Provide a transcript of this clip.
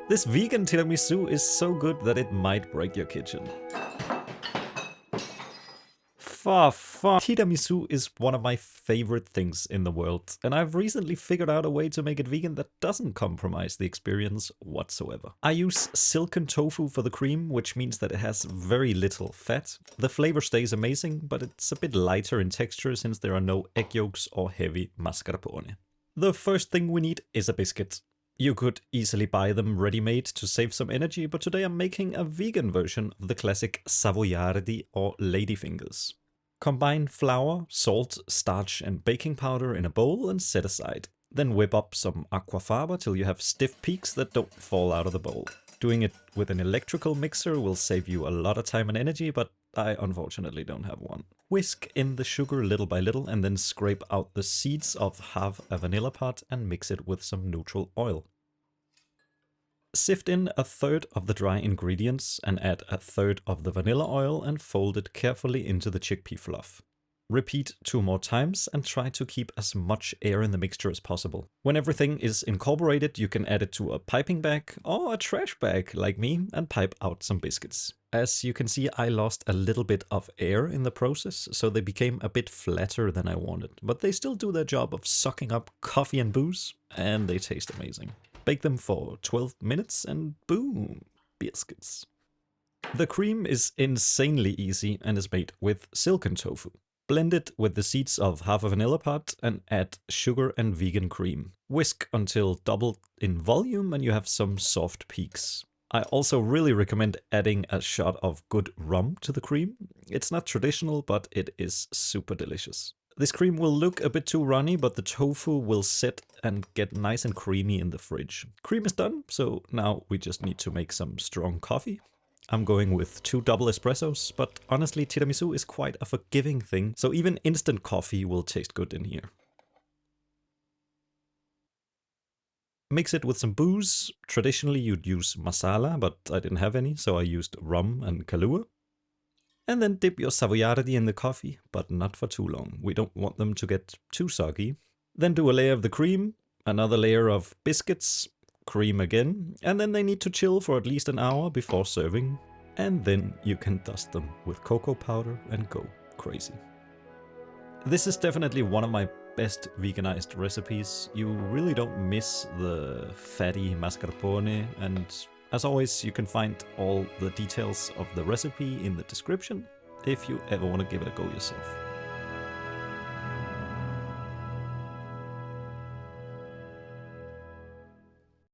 This vegan tiramisu is so good that it might break your kitchen. Tiramisu is one of my favorite things in the world, and I've recently figured out a way to make it vegan that doesn't compromise the experience whatsoever. I use silken tofu for the cream, which means that it has very little fat. The flavor stays amazing, but it's a bit lighter in texture since there are no egg yolks or heavy mascarpone. The first thing we need is a biscuit. You could easily buy them ready-made to save some energy, but today I'm making a vegan version of the classic Savoiardi or Ladyfingers. Combine flour, salt, starch and baking powder in a bowl and set aside. Then whip up some Aqua Faba till you have stiff peaks that don't fall out of the bowl. Doing it with an electrical mixer will save you a lot of time and energy, but I unfortunately don't have one. Whisk in the sugar little by little and then scrape out the seeds of half a vanilla pot and mix it with some neutral oil. Sift in a third of the dry ingredients and add a third of the vanilla oil and fold it carefully into the chickpea fluff. Repeat 2 more times and try to keep as much air in the mixture as possible. When everything is incorporated, you can add it to a piping bag or a trash bag like me and pipe out some biscuits. As you can see, I lost a little bit of air in the process, so they became a bit flatter than I wanted. But they still do their job of sucking up coffee and booze, and they taste amazing. Bake them for 12 minutes and boom, biscuits. The cream is insanely easy and is made with silken tofu. Blend it with the seeds of half a vanilla pot and add sugar and vegan cream. Whisk until doubled in volume and you have some soft peaks. I also really recommend adding a shot of good rum to the cream. It's not traditional, but it is super delicious. This cream will look a bit too runny, but the tofu will sit and get nice and creamy in the fridge. Cream is done, so now we just need to make some strong coffee. I'm going with 2 double espressos, but honestly tiramisu is quite a forgiving thing, so even instant coffee will taste good in here. Mix it with some booze. Traditionally you'd use Marsala, but I didn't have any, so I used rum and Kahlua. And then dip your Savoiardi in the coffee, but not for too long. We don't want them to get too soggy. Then do a layer of the cream, another layer of biscuits, cream again, and then they need to chill for at least an hour before serving. And then you can dust them with cocoa powder and go crazy. This is definitely one of my best veganized recipes. You really don't miss the fatty mascarpone, and as always, you can find all the details of the recipe in the description if you ever want to give it a go yourself.